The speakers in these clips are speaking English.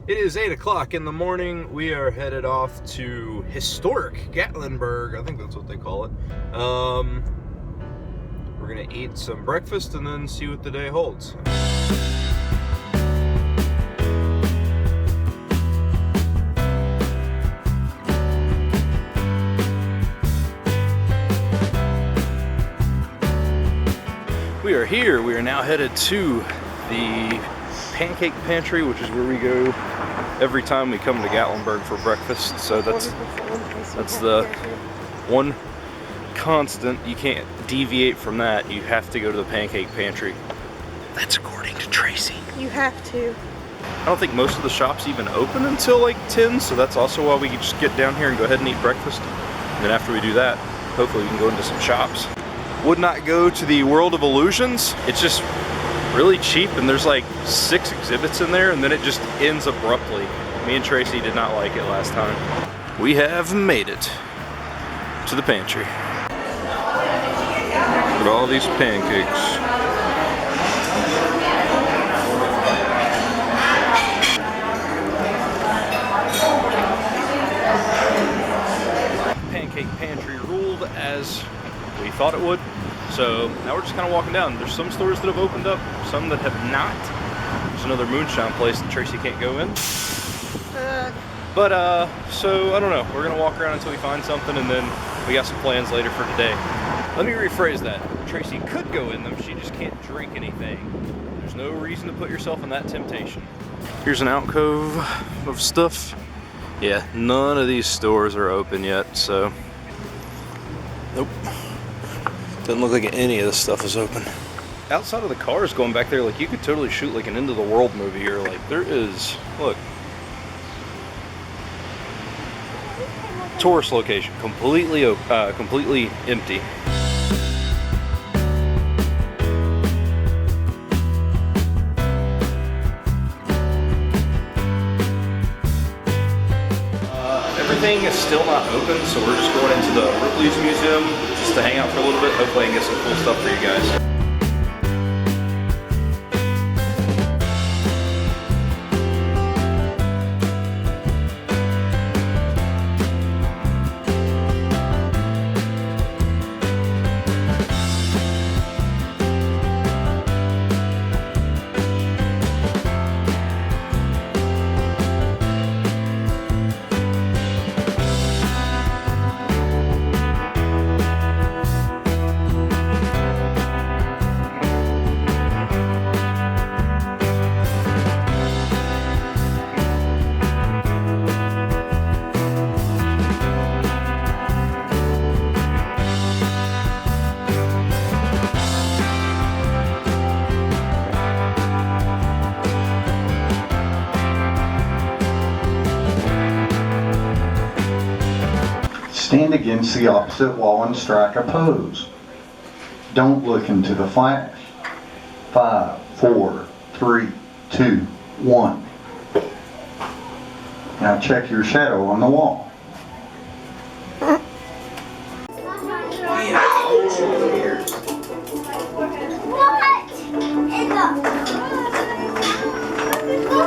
It is 8 o'clock in the morning. We are headed off to historic Gatlinburg. I think that's what they call it. We're gonna eat some breakfast and then see what the day holds. We are here. We are now headed to the Pancake Pantry, which is where we go every time we come to Gatlinburg for breakfast. So that's the one constant. You can't deviate from that. You have to go to the Pancake Pantry. That's according to Tracy. You have to. I don't think most of the shops even open until like 10, so that's also why we can just get down here and go ahead and eat breakfast. And then after we do that, hopefully we can go into some shops. Would not go to the World of Illusions. It's just really cheap, and there's like 6 exhibits in there, and then it just ends abruptly. Me and Tracy did not like it last time. We have made it to the pantry. Look at all these pancakes. Pancake Pantry ruled as we thought it would. So now we're just kind of walking down. There's some stores that have opened up, some that have not. There's another moonshine place that Tracy can't go in. So I don't know. We're gonna walk around until we find something, and then we got some plans later for today. Let me rephrase that. Tracy could go in them, she just can't drink anything. There's no reason to put yourself in that temptation. Here's an alcove of stuff. Yeah, none of these stores are open yet, so nope. Doesn't look like any of this stuff is open. Outside of the cars going back there, like you could totally shoot like an end of the world movie here. Like there is, look. Tourist location, completely empty. Everything is still not open, so we're just going into the Ripley's museum just to hang out for a little bit. Hopefully I can get some cool stuff for you guys. Stand against the opposite wall and strike a pose. Don't look into the flash. 5, 4, 3, 2, 1. Now check your shadow on the wall.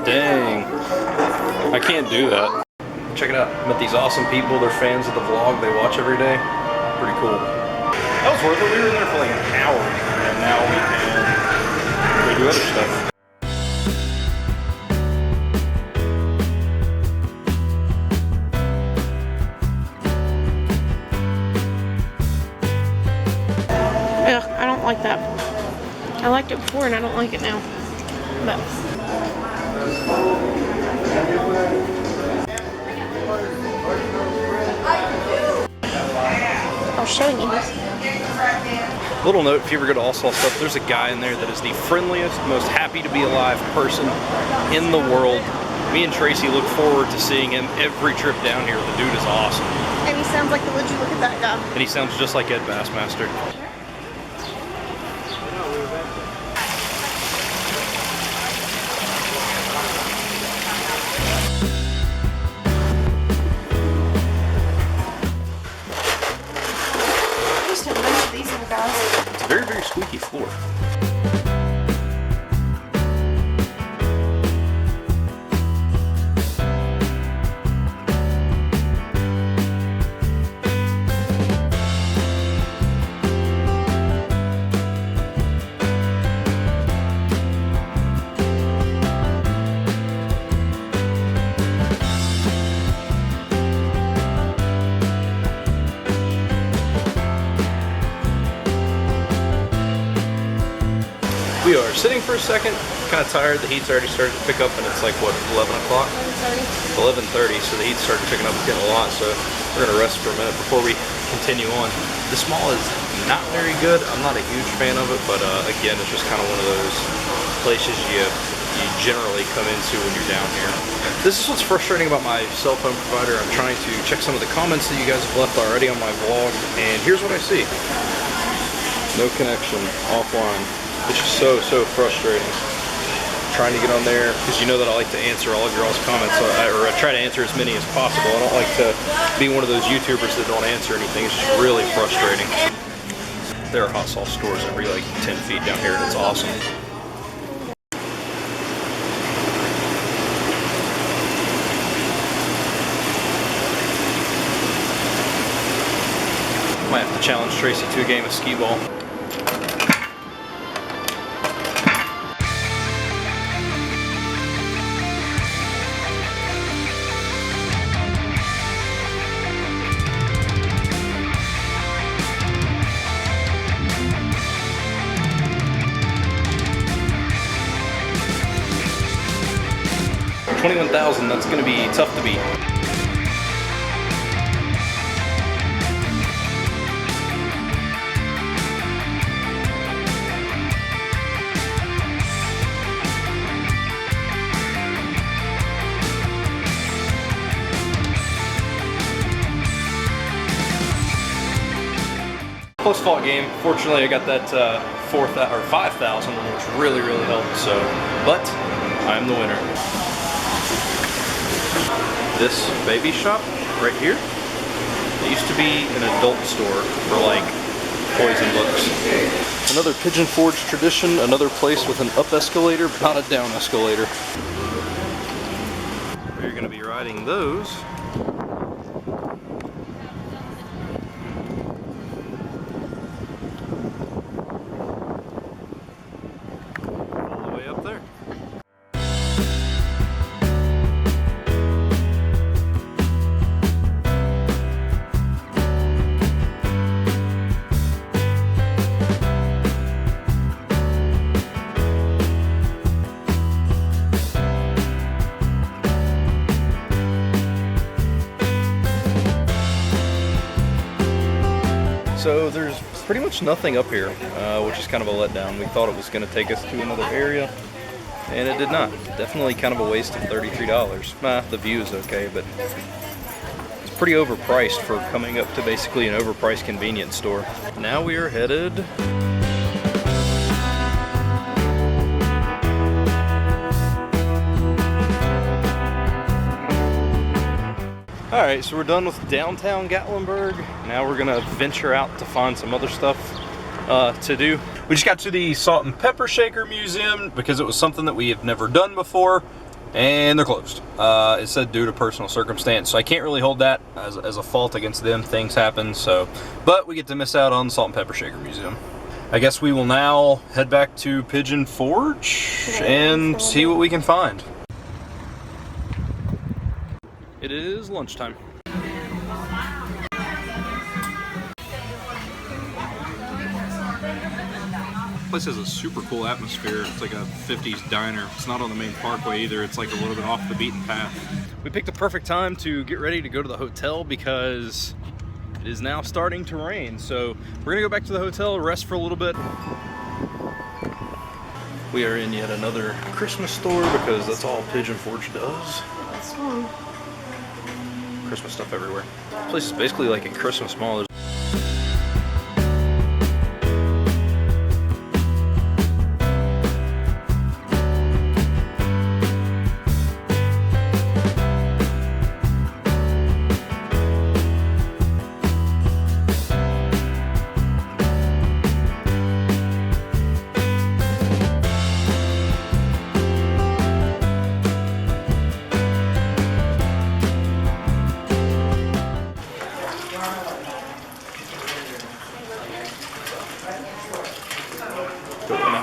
Dang. I can't do that. Check it out. Met these awesome people. They're fans of the vlog they watch every day. Pretty cool. That was worth it. We were in there for like an hour, and now we can go do other stuff. Ugh, I don't like that. I liked it before and I don't like it now. But I'll show you. Little note, if you ever go to All Saw Stuff, there's a guy in there that is the friendliest, most happy to be alive person in the world. Me and Tracy look forward to seeing him every trip down here. The dude is awesome. And he sounds like the would you look at that guy. And he sounds just like Ed Bassmaster. It's a very, very squeaky floor. We are sitting for a second, kind of tired. The heat's already started to pick up, and it's like, what, 11 o'clock? 11:30, so the heat's started picking up. It's getting a lot, so we're going to rest for a minute before we continue on. This mall is not very good. I'm not a huge fan of it, but again, it's just kind of one of those places you generally come into when you're down here. This is what's frustrating about my cell phone provider. I'm trying to check some of the comments that you guys have left already on my vlog, and here's what I see. No connection, offline. It's just so frustrating. Trying to get on there, because you know that I like to answer all of your all's comments, so I try to answer as many as possible. I don't like to be one of those YouTubers that don't answer anything. It's just really frustrating. There are hot sauce stores every like 10 feet down here, and it's awesome. Might have to challenge Tracy to a game of Skeeball. $21,000, that's going to be tough to beat. Close fought game. Fortunately, I got that 5,000, which really helped. So, but I'm the winner. This baby shop right here, it used to be an adult store for like toys and books. Another Pigeon Forge tradition, another place with an up escalator, but not a down escalator. We're going to be riding those. All the way up there. So there's pretty much nothing up here, which is kind of a letdown. We thought it was going to take us to another area, and it did not. Definitely kind of a waste of $33. Nah, the view is okay, but it's pretty overpriced for coming up to basically an overpriced convenience store. Now we are headed... Alright, so we're done with downtown Gatlinburg. Now we're gonna venture out to find some other stuff to do. We just got to the Salt and Pepper Shaker Museum because it was something that we have never done before, and they're closed. It said due to personal circumstance, so I can't really hold that as a fault against them. Things happen, so. But we get to miss out on the Salt and Pepper Shaker Museum. I guess we will now head back to Pigeon Forge and see what we can find. It is lunchtime. This place has a super cool atmosphere. It's like a 50s diner. It's not on the main parkway either. It's like a little bit off the beaten path. We picked a perfect time to get ready to go to the hotel because it is now starting to rain. So we're gonna go back to the hotel, rest for a little bit. We are in yet another Christmas store because that's all Pigeon Forge does. That's fun. Christmas stuff everywhere. This place is basically like a Christmas mall.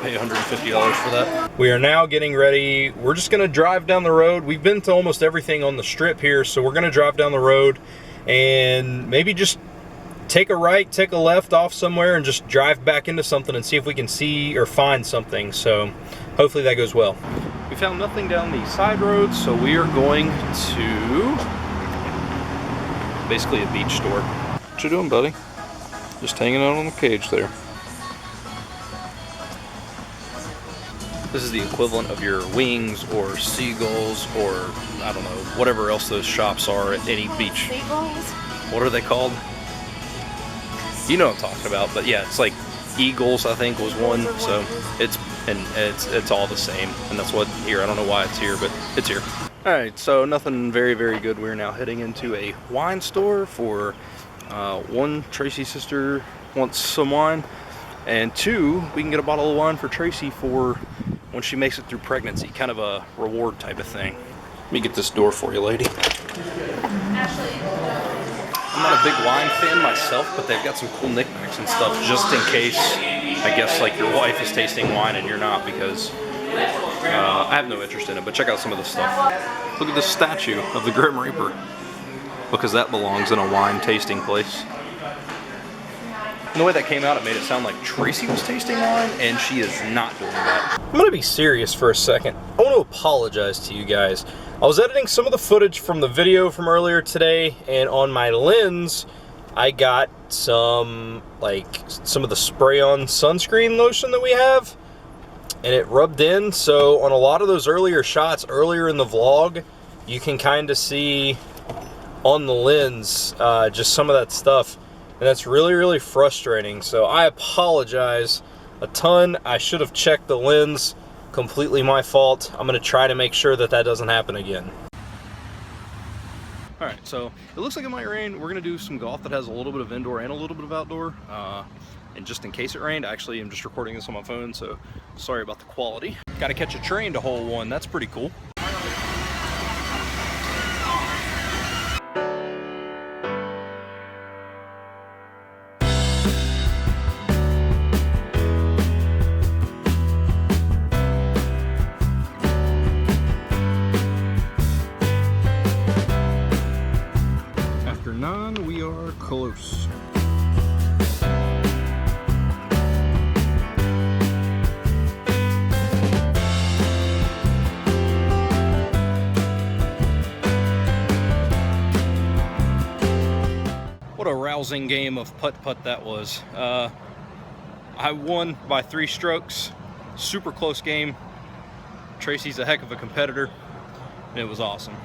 Pay $150 for that. We are now getting ready. We're just gonna drive down the road. We've been to almost everything on the strip here, so we're gonna drive down the road and maybe just take a right, take a left off somewhere, and just drive back into something and see if we can see or find something. So hopefully that goes well. We found nothing down the side roads, so we are going to basically a beach store. What you doing, buddy? Just hanging out on the cage there. This is the equivalent of your Wings or Seagulls or, I don't know, whatever else those shops are at any beach. Seagulls? What are they called? You know what I'm talking about, but yeah, it's like Eagles, I think, was one. So it's all the same, and that's what here. I don't know why it's here, but it's here. All right, so nothing very, very good. We're now heading into a wine store for one, Tracy's sister wants some wine, and two, we can get a bottle of wine for Tracy for when she makes it through pregnancy, kind of a reward type of thing. Let me get this door for you, lady. I'm not a big wine fan myself, but they've got some cool knickknacks and stuff just in case, I guess, like your wife is tasting wine and you're not, because I have no interest in it, but check out some of this stuff. Look at this statue of the Grim Reaper, because that belongs in a wine tasting place. And the way that came out, it made it sound like Tracy was tasting wine, and she is not doing that. I'm gonna be serious for a second. I want to apologize to you guys. I was editing some of the footage from the video from earlier today, and on my lens, I got some of the spray-on sunscreen lotion that we have, and it rubbed in. So on a lot of those earlier shots, earlier in the vlog, you can kind of see on the lens just some of that stuff. And that's really, really frustrating. So I apologize a ton. I should have checked the lens. Completely my fault. I'm gonna try to make sure that that doesn't happen again. All right, so it looks like it might rain. We're gonna do some golf that has a little bit of indoor and a little bit of outdoor. And just in case it rained, actually I'm just recording this on my phone, so sorry about the quality. Gotta catch a train to hole one. That's pretty cool. We are close. What a rousing game of putt-putt that was. I won by 3 strokes. Super close game. Tracy's a heck of a competitor, and it was awesome.